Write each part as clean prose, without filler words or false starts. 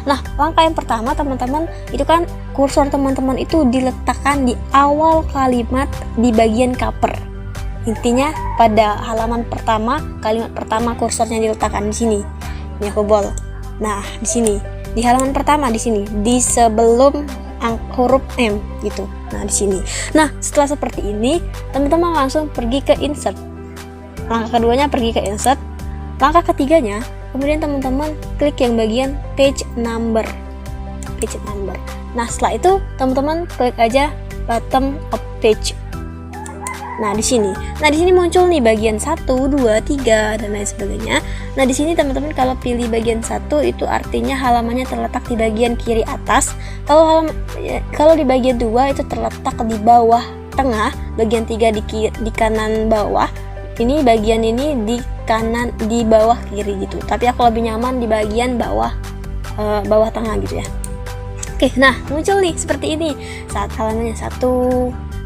Nah, langkah yang pertama teman-teman, itu kan kursor teman-teman itu diletakkan di awal kalimat di bagian cover. Intinya pada halaman pertama, kalimat pertama kursornya diletakkan di sini. Ini aku bol. Nah, di sini, di halaman pertama di sini, di sebelum huruf M gitu. Nah, di sini. Nah, setelah seperti ini, teman-teman langsung pergi ke insert. Langkah keduanya pergi ke insert. Langkah ketiganya, kemudian teman-teman klik yang bagian page number. Page number. Nah, setelah itu teman-teman klik aja bottom of page. Nah, di sini. Nah, di sini muncul nih bagian 1, 2, 3 dan lain sebagainya. Nah, di sini teman-teman kalau pilih bagian 1 itu artinya halamannya terletak di bagian kiri atas. Kalau di bagian 2 itu terletak di bawah tengah, bagian 3 di kanan bawah. Ini bagian ini di kanan di bawah kiri gitu. Tapi aku lebih nyaman di bagian bawah tengah gitu ya. Oke, nah muncul nih seperti ini. Saat halamannya 1,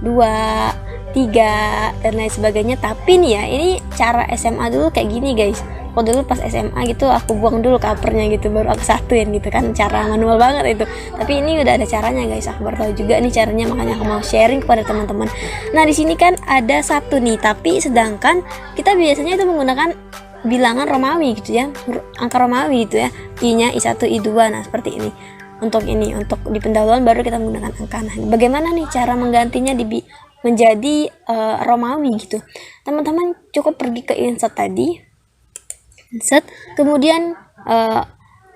2, 3 dan lain sebagainya. Tapi nih ya, ini cara SMA dulu kayak gini guys. Kalau dulu pas SMA gitu aku buang dulu covernya gitu, baru aku satuin gitu kan, cara manual banget itu. Tapi ini udah ada caranya guys, aku baru tahu juga nih caranya, makanya aku mau sharing kepada teman-teman. Nah, di sini kan ada 1 nih, tapi sedangkan kita biasanya itu menggunakan bilangan Romawi gitu ya, angka Romawi gitu ya, I-nya I1, I2. Nah, seperti ini. Untuk di pendahuluan baru kita menggunakan angka. Nah, bagaimana nih cara menggantinya menjadi Romawi gitu? Teman-teman cukup pergi ke insert tadi, insert, kemudian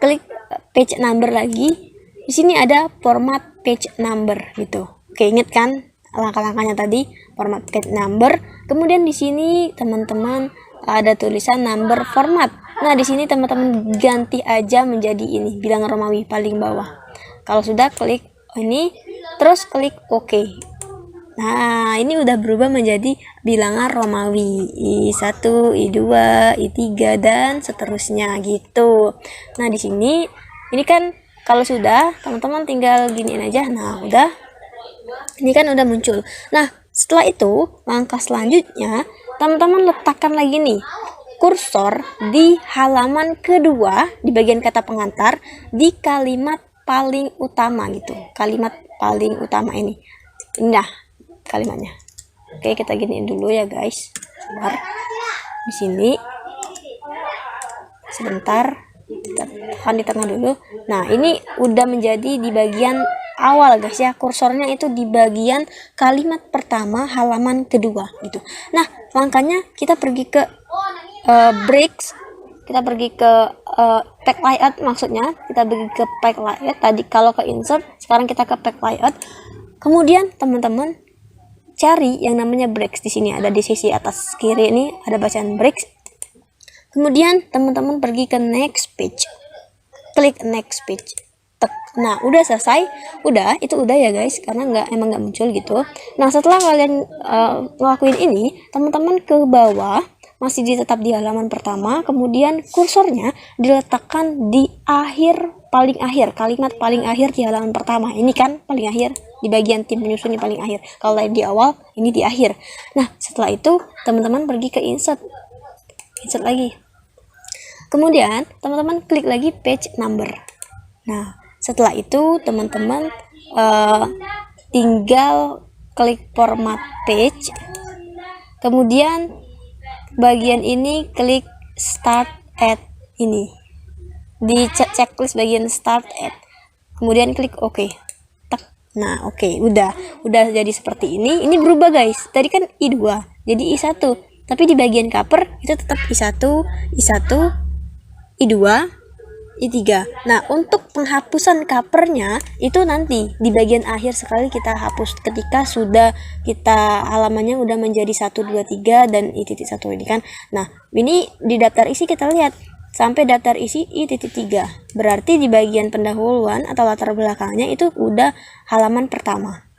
klik page number lagi. Di sini ada format page number gitu. Oke, inget kan langkah-langkahnya tadi, format page number. Kemudian di sini teman-teman ada tulisan number format. Nah, di sini teman-teman ganti aja menjadi ini, bilangan Romawi paling bawah. Kalau sudah klik ini, terus klik OK. Nah, ini udah berubah menjadi bilangan Romawi I1, I2, I3 dan seterusnya gitu. Nah, di sini ini kan kalau sudah, teman-teman tinggal giniin aja. Nah, udah. Ini kan udah muncul. Nah, setelah itu langkah selanjutnya teman-teman letakkan lagi nih kursor di halaman kedua di bagian kata pengantar di kalimat paling utama gitu. Kalimat paling utama ini. Nah, kalimatnya. Oke, kita giniin dulu ya guys. Sebentar. Di sini. Sebentar. Kita tekan di tengah dulu. Nah, ini udah menjadi di bagian awal guys ya. Kursornya itu di bagian kalimat pertama halaman kedua gitu. Nah, langkahnya kita pergi ke breaks. Kita pergi ke pack layout, maksudnya kita pergi ke pack layout. Tadi kalau ke insert, sekarang kita ke pack layout. Kemudian teman-teman cari yang namanya breaks. Di sini ada di sisi atas kiri ini ada bacaan breaks. Kemudian teman-teman pergi ke next page. Klik next page. Nah, udah selesai. Itu udah ya guys, karena emang nggak muncul gitu. Nah, setelah kalian ngelakuin ini, teman-teman ke bawah masih tetap di halaman pertama, kemudian kursornya diletakkan di paling akhir, kalimat paling akhir di halaman pertama. Ini kan paling akhir, di bagian tim menyusunnya paling akhir. Kalau di awal, ini di akhir. Nah, setelah itu teman-teman pergi ke insert lagi. Kemudian teman-teman klik lagi page number. Nah, setelah itu teman-teman tinggal klik format page. Kemudian bagian ini klik start at ini. Di checklist bagian start at. Kemudian klik OK. Nah, oke, udah jadi seperti ini. Ini berubah guys. Tadi kan I2, jadi I1. Tapi di bagian cover itu tetap I1, I2, I3. Nah, untuk penghapusan covernya itu nanti di bagian akhir sekali kita hapus ketika sudah halamannya udah menjadi 1, 2, 3 dan I.1 ini kan. Nah, ini di daftar isi kita lihat sampai daftar isi I.3. Berarti di bagian pendahuluan atau latar belakangnya itu udah halaman pertama.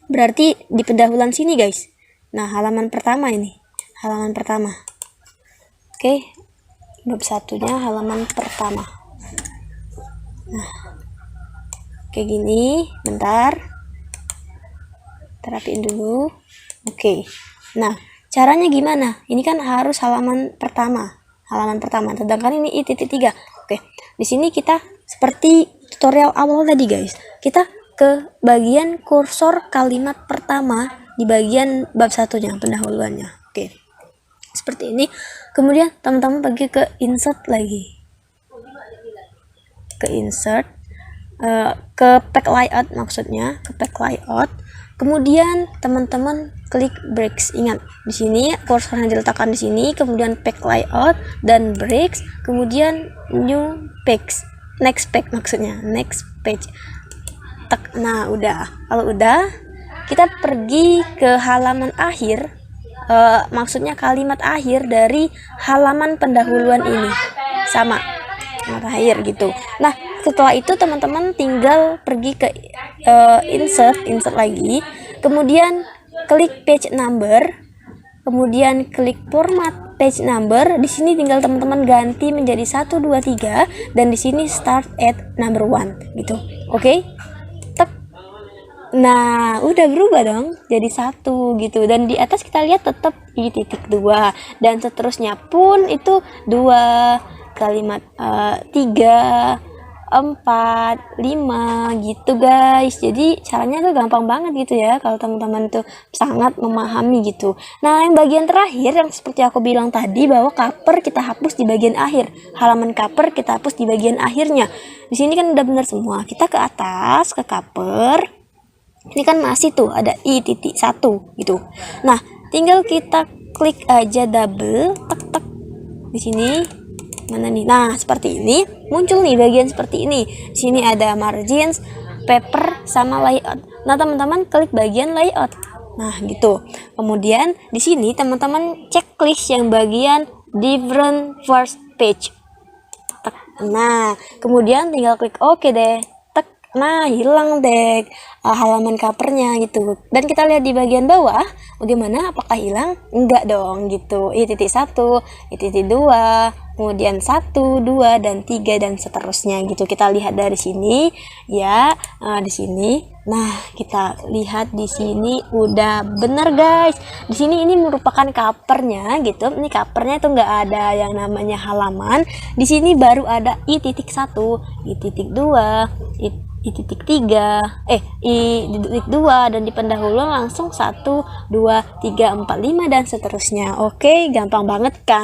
Berarti di pendahuluan sini guys. Nah, halaman pertama ini. Halaman pertama. Oke. Bab satunya halaman pertama. Nah. Kayak gini. Bentar. Terapiin dulu. Oke. Nah, caranya gimana? Ini kan harus halaman pertama. Sedangkan ini I.3. Oke, di sini kita seperti tutorial awal tadi guys, kita ke bagian kursor kalimat pertama di bagian bab satunya, pendahuluannya. Oke, seperti ini. Kemudian teman-teman pergi ke insert lagi, ke insert, ke pack layout, maksudnya ke pack layout. Kemudian teman-teman klik breaks. Ingat, di sini kursornya diletakkan di sini, kemudian pack layout dan breaks, kemudian new page, next page, maksudnya next page. Nah, udah. Kalau udah, kita pergi ke halaman akhir, maksudnya kalimat akhir dari halaman pendahuluan ini, sama akhir gitu. Nah, setelah itu teman-teman tinggal pergi ke insert lagi, kemudian klik page number, kemudian klik format page number. Di sini tinggal teman-teman ganti menjadi 1 2 3 dan di sini start at number 1 gitu. Oke? Nah, udah berubah dong jadi 1 gitu, dan di atas kita lihat tetap i.2 dan seterusnya pun itu 2 kalimat, 3 4 5 gitu guys. Jadi caranya tuh gampang banget gitu ya kalau teman-teman tuh sangat memahami gitu. Nah, yang bagian terakhir yang seperti aku bilang tadi, bahwa cover kita hapus di bagian akhir, halaman cover kita hapus di bagian akhirnya. Di sini kan udah benar semua. Kita ke atas ke cover, ini kan masih tuh ada i.1 gitu. Nah, tinggal kita klik aja double, tek di sini. Mana nih? Nah, seperti ini muncul nih bagian seperti ini. Di sini ada margins, paper, sama layout. Nah, teman-teman klik bagian layout. Nah, gitu. Kemudian di sini teman-teman checklist yang bagian different first page. Nah, kemudian tinggal klik OK deh. Nah, hilang deh halaman covernya gitu. Dan kita lihat di bagian bawah, bagaimana, apakah hilang? Enggak dong gitu. i.1, i.2, kemudian 1, 2, dan 3, dan seterusnya gitu. Kita lihat dari sini ya, di sini. Nah, kita lihat di sini udah bener guys. Di sini ini merupakan covernya gitu. Ini covernya itu enggak ada yang namanya halaman. Di sini baru ada i.1, i.2, i.3, i.2, dan di pendahuluan langsung 1, 2, 3, 4, 5, dan seterusnya. Oke, gampang banget kan?